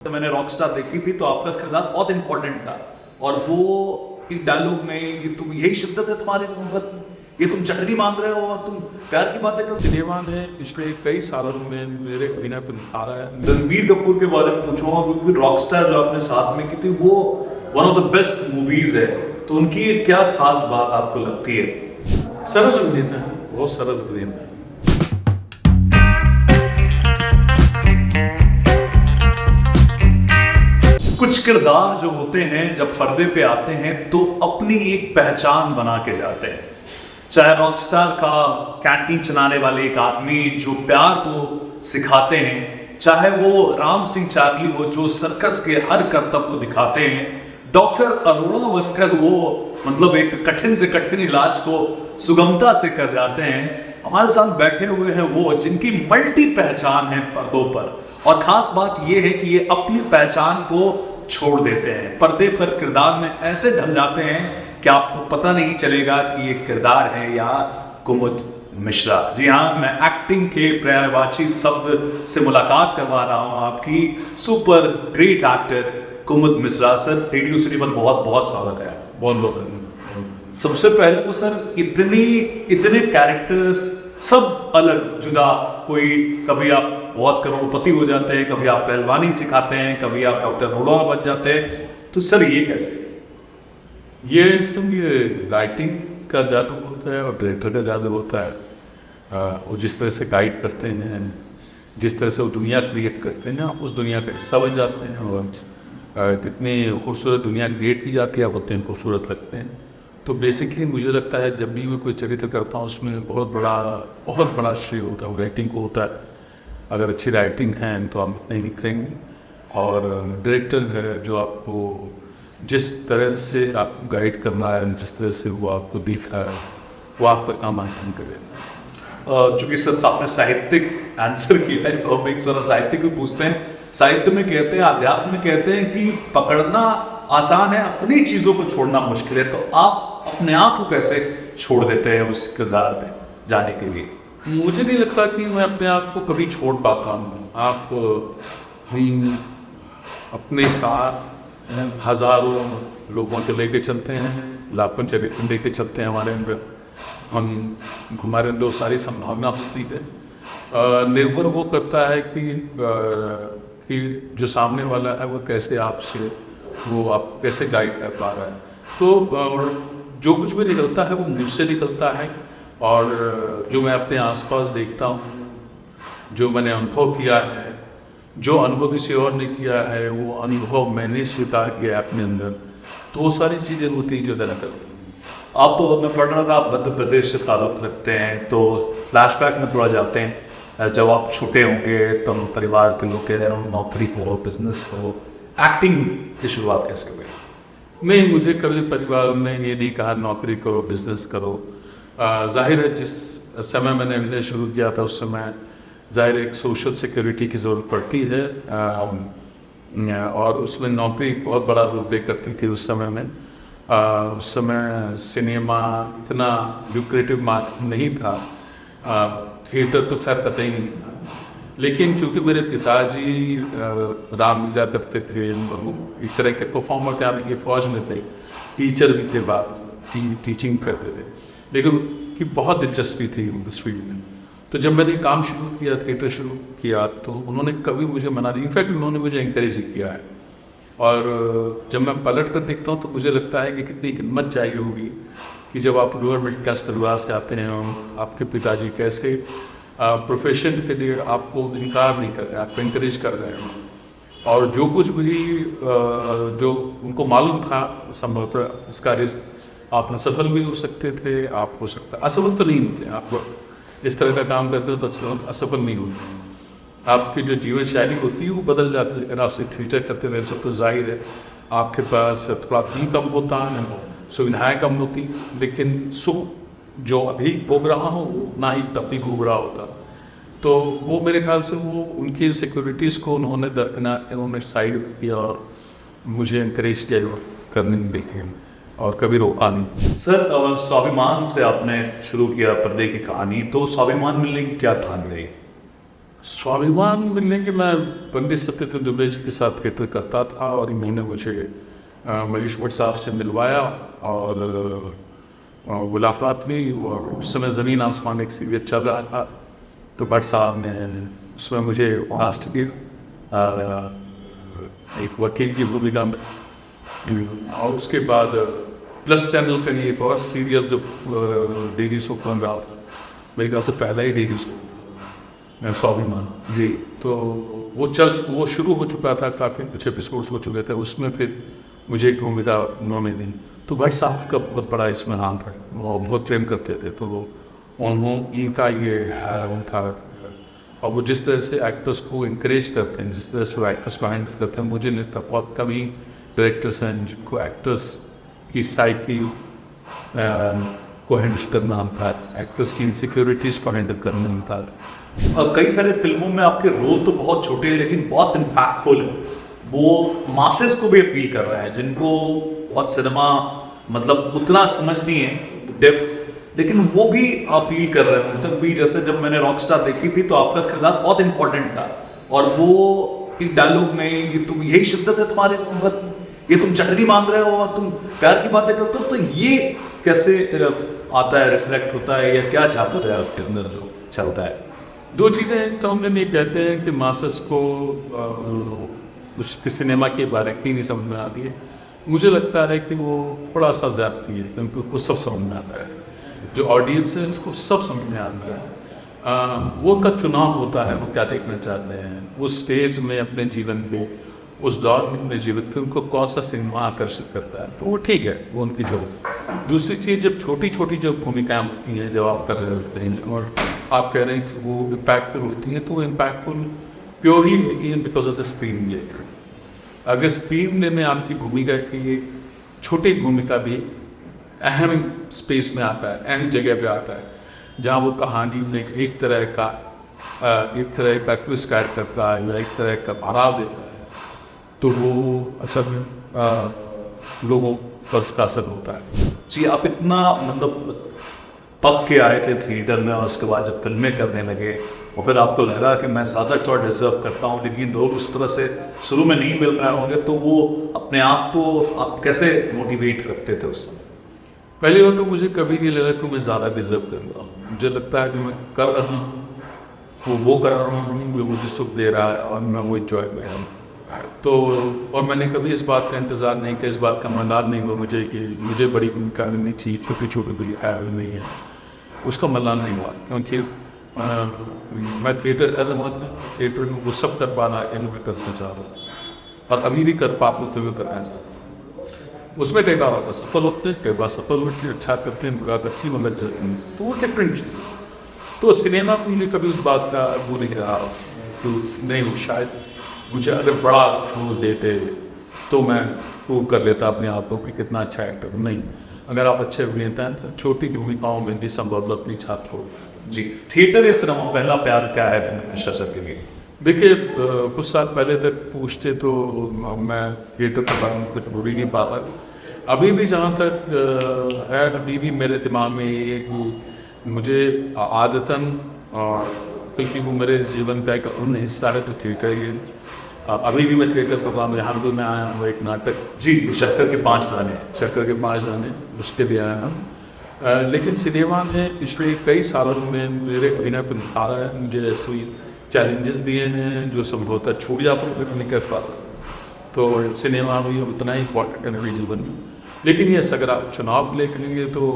तो मैंने रॉकस्टार देखी थी तो आपका किरदार बहुत इंपॉर्टेंट था और वो एक डायलॉग में ये तुम यही शिद्दत है तुम्हारे मोहब्बत में, ये तुम चटनी मांग रहे हो और तुम प्यार की बातें करो। सिनेमा में पिछले कई सालों में मेरे अभिनय पर आ रहा है। रणबीर कपूर के बारे में पूछूंगा क्योंकि रॉकस्टार जो आपने साथ में की थी वो one of the best movies है, तो उनकी क्या खास बात आपको लगती है? सरल अभिनेता है, बहुत सरल अभिनेता है। कुछ किरदार जो होते हैं जब पर्दे पे आते हैं तो अपनी एक पहचान बना के जाते हैं। चाहे रॉकस्टार का कैंटीन चलाने वाले एक आदमी जो प्यार को सिखाते हैं, चाहे वो राम सिंह चार्ली हो जो सर्कस के हर करतब को दिखाते हैं, डॉक्टर अरोड़ा वस्कर वो मतलब एक कठिन से कठिन इलाज को सुगमता से कर जाते हैं। हमारे साथ बैठे हुए हैं वो जिनकी मल्टी पहचान है पर्दों पर, और खास बात ये है कि ये अपनी पहचान को छोड़ देते हैं, पर्दे पर किरदार में ऐसे ढल जाते हैं कि आपको पता नहीं चलेगा कि ये किरदार है या कुमुद मिश्रा। जी हाँ, मैं एक्टिंग के पर्यायवाची शब्द से मुलाकात करवा रहा हूँ आपकी सुपर ग्रेट एक्टर कुमुद मिश्रा। सर रेडियो सिटी पर बहुत बहुत स्वागत है। बहुत लोग सबसे पहले तो सर इतने कैरेक्टर्स सब अलग जुदा, कोई कभी आप बहुत करोड़पति हो जाते हैं, कभी आप पहलवानी सिखाते हैं, कभी आप डॉक्टर अरोड़ा बन जाते हैं, तो सर ये कैसे? ये राइटिंग का जादू होता है और डायरेक्टर का जादू होता है। वो जिस तरह से गाइड करते हैं, जिस तरह से वो दुनिया क्रिएट करते हैं, आप उस दुनिया का हिस्सा बन जाते हैं और जितनी खूबसूरत दुनिया क्रिएट की जाती है आप उतने खूबसूरत लगते हैं। तो बेसिकली मुझे लगता है जब भी मैं कोई चरित्र करता हूँ उसमें बहुत बड़ा श्रेय होता है राइटिंग को होता है। अगर अच्छी राइटिंग है तो आप नहीं लिखेंगे, और डायरेक्टर है जो आपको जिस तरह से आप गाइड करना है, जिस तरह से वो आपको दिख रहा है, वो आपका काम आसान करेगा। चूंकि सर आपने साहित्यिक आंसर किया है तो हम एक सर साहित्य को पूछते हैं। साहित्य में कहते हैं, अध्यात्म में कहते हैं कि पकड़ना आसान है, अपनी चीजों को छोड़ना मुश्किल है, तो आप अपने आप को कैसे छोड़ देते हैं उस किरदार में जाने के लिए? मुझे नहीं लगता कि मैं अपने आप को कभी छोड़ पाता हूँ। हम अपने साथ हजारों लोगों को लेके चलते हैं, लाखों चरित्र लेके चलते हैं हमारे अंदर। हमारे अंदर सारी संभावना होती है। निर्भर वो करता है कि जो सामने वाला है वो कैसे आपसे वो आप कैसे गाइड कर पा रहा है। तो जो कुछ भी निकलता है वो मुझसे निकलता है, और जो मैं अपने आसपास देखता हूँ, जो मैंने अनुभव किया है, जो अनुभव किसी और ने किया है, वो अनुभव मैंने स्वीकार किया है अपने अंदर, तो वो सारी चीज़ें होती हैं जो दरा करती हैं। आप तो मैं पढ़ रहा था आप मध्य प्रदेश से ताल्लुक़ रखते हैं, तो फ्लैशबैक में थोड़ा जाते हैं। जब आप छोटे होंगे तो परिवार के लोग कह रहे हैं नौकरी हो, बिजनेस हो, एक्टिंग की शुरुआत कैसे हुई? नहीं, मुझे कभी परिवार ने ये नहीं कहा नौकरी करो, बिजनेस करो। जाहिर है जिस समय मैंने अभिनय शुरू किया था उस समय जाहिर एक सोशल सिक्योरिटी की ज़रूरत पड़ती है, और उसमें नौकरी बहुत बड़ा रोल प्ले करती थी उस समय में। उस समय सिनेमा इतना ल्यूक्रेटिव मार्केट नहीं था, थिएटर तो खैर पता ही नहीं था। लेकिन चूँकि मेरे पिताजी राम लीला करते थे, इस तरह के परफॉर्मर थे, हालांकि फौज में थे, टीचर भी थे, टीचिंग करते थे, लेकिन उनकी बहुत दिलचस्पी थी इस फील्ड में। तो जब मैंने काम शुरू किया, थिएटर शुरू किया, तो उन्होंने कभी मुझे मना नहीं, इनफैक्ट उन्होंने मुझे इंकरेज किया है। और जब मैं पलट कर देखता हूँ तो मुझे लगता है कि कितनी हिम्मत चाहिए होगी कि जब आप लोअर मिडिल क्लास परिवार से आते हैं, आपके पिताजी कैसे प्रोफेशन के लिए आपको इनकार नहीं कर रहे हैं, आपको इंकरेज कर रहे हैं, और जो कुछ भी जो उनको मालूम था संभवतः इसका रिस्क आप असफल भी हो सकते थे, आप हो सकता असफल तो नहीं होते, आप इस तरह का काम करते हो तो असफल नहीं होते, आपकी जो जीवन शैली होती है वो बदल जाती है। अगर आपसे थिएटर करते रहे तो जाहिर है आपके पास थोड़ा भी कम होता है, सुविधाएँ कम होती, लेकिन जो अभी भोग रहा हूँ ना ही तब भी भोग रहा होता। तो वो मेरे ख्याल से वो उनकी सिक्योरिटीज़ को उन्होंने साइड किया और मुझे इंकरेज किया करने में देखे, और कभी रोका नहीं। सर स्वाभिमान से आपने शुरू किया पर्दे की कहानी, तो स्वाभिमान मिलने की क्या कहानी रही? स्वाभिमान मिलने के मैं पंडित सत्येंद्र दुबे जी के साथ थिएटर करता था और इन्होंने मुझे महेश भट्ट साहब से मिलवाया और मुलाकात हुई और उस समय ज़मीन आसमान एक सीरियल चल रहा था तो भट्ट साहब ने उसमें मुझे कास्ट किया एक वकील की भूमिका में और उसके बाद प्लस चैनल का एक और सीरियल जो डेली शो बन रहा था मेरे ख्याल से पहला ही डेली शो स्वाभिमान जी तो वो शुरू हो चुका था काफ़ी कुछ एपिसोड्स हो चुके थे उसमें फिर मुझे एक भूमिका उन्होंने दी तो भाई साहब का बहुत बड़ा इसमें हाथ था वो बहुत प्रेम करते थे तो वो इनका ये उनका और वो जिस तरह से एक्टर्स को इंकरेज करते हैं जिस तरह से वो एक्टर्स को हैंडल करते हैं मुझे नहीं लगता बहुत कम ही डायरेक्टर्स हैं जिनको एक्टर्स की साइकी को हैंडल करना आता है एक्टर्स की इनसिक्योरिटीज़ को हैंडल करना आता है और कई सारे फिल्मों में आपके रोल तो बहुत छोटे हैं लेकिन बहुत इम्पैक्टफुल है वो मासेस को भी अपील कर रहा है जिनको बहुत सिनेमा मतलब उतना समझ नहीं है डेप्थ लेकिन वो भी अपील कर रहे हैं तक भी जैसे जब मैंने रॉकस्टार देखी थी तो आपका किरदार बहुत इंपॉर्टेंट था और वो एक डायलॉग में ये तुम यही शिद्दत है तुम्हारे ये तुम चटनी मांग रहे हो और तुम प्यार की बातें करते हो तो ये कैसे आता है रिफ्लेक्ट होता है या क्या चाहता है आपके अंदर जो चलता है दो चीज़ें तो हम ये कहते हैं कि मासस को उसके सिनेमा के बारे में नहीं समझ में आती है मुझे लगता है कि वो थोड़ा सा ज़्यादती है क्योंकि उसको सब समझ में आता है जो ऑडियंस है उसको सब समझ में आता है वो का चुनाव होता है वो क्या देखना चाहते हैं उस स्टेज में अपने जीवन को उस दौर में अपने जीवन में उनको कौन सा सिनेमा आकर्षित करता है तो वो ठीक है वो उनकी चॉइस है दूसरी चीज़ जब छोटी छोटी जो भूमिकाएँ होती हैं जब आप कर रहे होते हैं और आप कह रहे हैं कि वो इम्पैक्टफुल होती हैं तो वो इम्पैक्टफुल प्योरली होती है because of the screen play अगर स्क्रीन प्ले में आपकी भूमिका की छोटी भूमिका भी अहम स्पेस में आता है अहम जगह पे आता है जहाँ वो कहानी में एक तरह का ट्विस्ट ऐड करता है या एक तरह का भराव देता है तो वो असल में लोगों पर उसका असर होता है जी आप इतना मतलब पक के आए थे थिएटर में और उसके बाद जब फिल्में करने लगे और फिर आपको लगा कि मैं ज़्यादा थोड़ा डिजर्व करता हूँ लेकिन लोग उस तरह से शुरू में नहीं मिल रहे होंगे तो वो अपने आप को आप कैसे मोटिवेट करते थे उस समय पहली बात तो मुझे कभी नहीं लगा कि मैं ज़्यादा डिजर्व कर रहा हूँ मुझे लगता है कि मैं कर रहा हूँ वो कर रहा हूँ जो मुझे सुख दे रहा है और मैं वो इंजॉय कर रहा हूँ तो और मैंने कभी इस बात का इंतज़ार नहीं किया इस बात का मलाल नहीं हुआ मुझे कि मुझे बड़ी भूमिका नहीं चाहिए छोटी छोटी भूमिका नहीं है उसका मलाल नहीं हुआ क्योंकि मैं थिएटर कर रहा था थिएटर में वो सब कर पाना मैं करना चाह रहा था और अभी भी कर पाते तो मैं करना चाहता हूँ उसमें कई बार होता सफल होते हैं कई बार सफल होते हैं अच्छा करते हैं बुरा अच्छी मतलब तो वो डिफरेंट चीज़ तो सिनेमा में मुझे कभी उस बात का वो नहीं रहा तो नहीं हो शायद मुझे अगर बड़ा रोल देते तो मैं प्रूव कर लेता अपने आप को कि कितना अच्छा एक्टर नहीं अगर आप अच्छे अभिनेता हैं तो छोटी भूमिकाओं में भी संभव अपनी छाप छोड़ जी थिएटर या सिनेमा पहला प्यार क्या है मिश्रा सर के लिए देखिए कुछ साल पहले तक पूछते तो मैं थिएटर के बारे में कुछ बोल ही नहीं पाता अभी भी जहाँ तक है अभी भी मेरे दिमाग में ये कि मुझे आदतन क्योंकि वो मेरे जीवन का एक अभिन्न हिस्सा है तो थिएटर ही अभी भी मैं थिएटर प्रोग्राम यहाँ पर मैं आया हूँ एक नाटक जी शक्कर के 5 दाने उसके लिए आया हूँ लेकिन सिनेमा में पिछले कई सालों में मेरे अभिनय पर निखारा है मुझे ऐसे चैलेंजेस दिए हैं जो संभवतः छूट जाता नहीं कर पाता तो सिनेमा में उतना ही इम्पोर्टेंट है मेरे जीवन में लेकिन ये अगर आप चुनाव ले करेंगे तो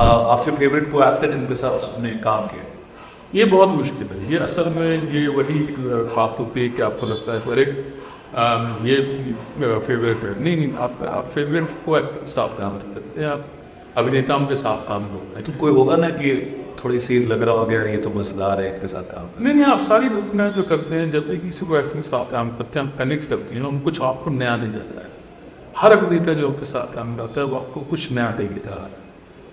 आपके फेवरेट को एक्टर जिनके साथ आपने काम किया ये बहुत मुश्किल है ये असल में ये वही बात होती है कि आपको लगता है पर एक ये मेरा फेवरेट है नहीं आप फेवरेट को साथ काम करते हैं आप अभिनेताओं के साथ काम करते हैं तो कोई होगा ना कि थोड़ी सी लग रहा हो गया ये तो मजेदार है इसके साथ काम नहीं आप सारी लोग ना जो करते हैं जब भी किसी को एक्टर के साथ काम करते हैं हम कनेक्ट करते हैं हम कुछ आपको नया नहीं जाता है हर अभिनेता जो आपके साथ काम करता है वो आपको कुछ नया दे के जा रहा है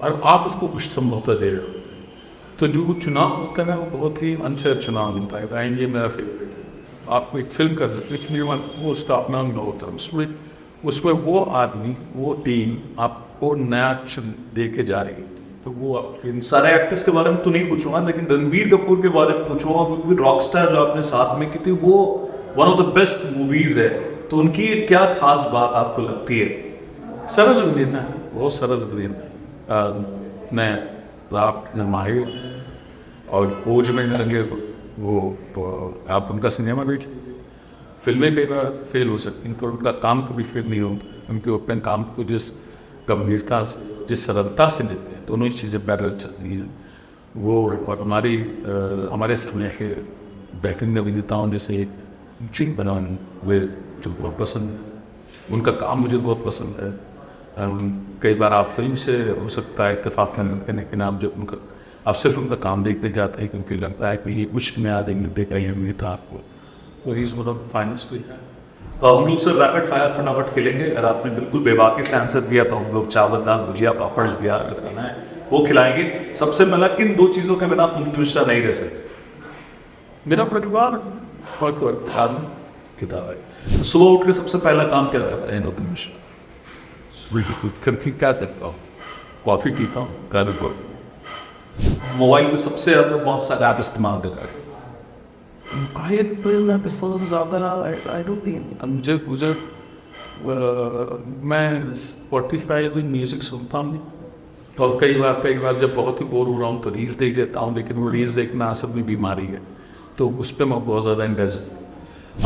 और आप उसको कुछ संभवतः दे रहे हो तो जो चुनाव होता है वो बहुत ही अनछेद चुनाव होता है ये मेरा फेवरेट है आप एक फिल्म कर सकते हैं वो स्टॉप नाम होता है उसमें वो आदमी वो टीम आपको नया दे के जा रही है तो वो आपके सारे एक्टर्स के बारे में तो नहीं पूछूंगा, लेकिन रणबीर कपूर के बारे में पूछूंगा, क्योंकि रॉकस्टार जो आपने साथ में की थी वो one of the best movies है, तो उनकी क्या खास बात आपको लगती है? सरल अभिनेता है, बहुत सरल अभिनेता है। मैं राफ्ट माहिर और खोज में लगे वो तो आप उनका सिनेमा देखिए, फिल्में कई बार फेल हो सकती हैं, तो उनका काम कभी फेल नहीं होता। उनके अपने काम को जिस गंभीरता से, जिस सरलता से लेते हैं, दोनों ही चीज़ें पैरेलल चलती हैं। वो और हमारे समय के बेहतरीन अभिनेताओं जैसे चिंग बनान वे जो बहुत पसंद है, उनका काम मुझे बहुत पसंद है। कई बार आप फिल्म से हो सकता है इत्तेफाक न करते, लेकिन आप सिर्फ उनका काम देखते जाते हैं क्योंकि लगता है कि ये कुछ नया देखा ही नहीं था आपको। तो he is one of the finest way. हम लोग सर रैपिड फायर फटाफट खेलेंगे। अगर आपने बिल्कुल बेबाकी से आंसर दिया तो हम लोग चावल दाल भुजिया पापड़ बिया खाना है वो खिलाएंगे। सबसे पहला किन 2 चीज़ों के बिना आप मिश्रा नहीं रह सकते? मेरा परिवार और किताब है। सुबह उठ के सबसे पहला काम क्या करता है नौकरी मिश्रा? करके क्या करता हूँ, कॉफ़ी पीता हूँ, गाने को। मोबाइल में सबसे ज़्यादा बहुत सारे ऐप इस्तेमाल करता है? मैं स्पॉटिफाई में म्यूज़िक सुनता हूँ, और कई बार जब बहुत ही बोर हो रहा हूँ तो रील्स देख लेता हूँ, लेकिन वो रील्स देखना असल में बीमारी है, तो उस पर मैं बहुत ज़्यादा इंटरेस्ट हूँ।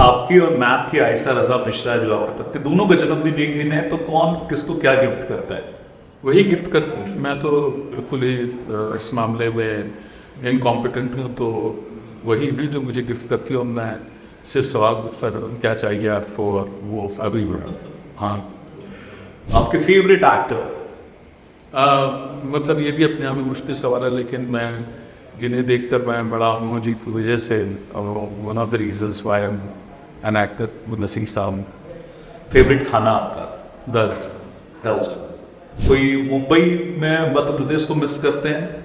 आपकी और मैप की आयशा रजा मिश्रा जो आप करते दोनों का जन्मदिन एक दिन है, तो कौन किसको क्या गिफ्ट करता है? वही गिफ्ट करते हैं। मैं तो बिल्कुल ही इस मामले में इनकॉम्पिटेंट हूँ, तो वही भी जो मुझे गिफ्ट करती हूँ। मैं सिर्फ सवाल पूछता रहूँ क्या चाहिए आपको, और वो अभी हाँ। आपके फेवरेट एक्टर? मतलब ये भी अपने आप में मुश्किल सवाल है, लेकिन मैं जिन्हें देखकर मैं बड़ा हूँ जी की वजह से, one of the reasons why I am an actor वो नसीम साहब। फेवरेट खाना आपका? दाल। कोई मुंबई में मध्य प्रदेश को मिस करते हैं?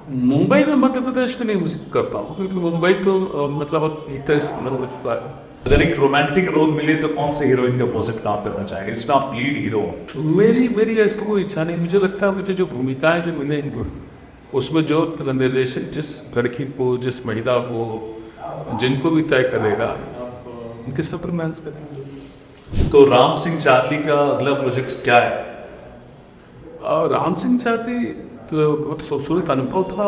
मुंबई में मध्य प्रदेश को नहीं मिस करता हूँ, क्योंकि मुंबई तो मतलब एक तरह से हो चुका है। अगर एक रोमांटिक रोल मिले तो कौन से हीरोइन के अपोजिट काम करना चाहेंगे? It's not lead hero. मेरी ऐसी कोई इच्छा नहीं। मुझे लगता है मुझे जो भूमिकाएं जो मिले उसमें जो निर्देशक जिस लड़की को, जिस महिला को, जिनको भी तय करेगा उनके सब रोमांस करेंगे। तो राम सिंह चार्ली का अगला प्रोजेक्ट क्या है? और राम सिंह चार्ली तो बहुत खूबसूरत अनुभव था,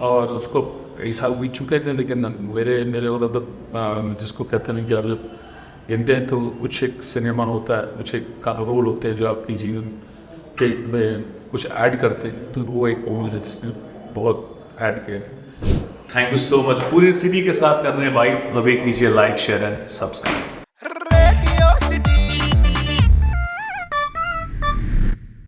और उसको कई साल बीत चुके थे, लेकिन मेरे और जिसको कहते हैं कि आप जब गिनते हैं तो कुछ एक सिनेमा होता है, कुछ एक का रोल होते हैं जो आपकी जीवन के में कुछ ऐड करते हैं, तो वो एक रोल है जिसने बहुत ऐड किया। Thank you so much. पूरे सीडी के साथ कर रहे हैं भाई। अब एक कीजिए लाइक शेयर एंड सब्सक्राइब।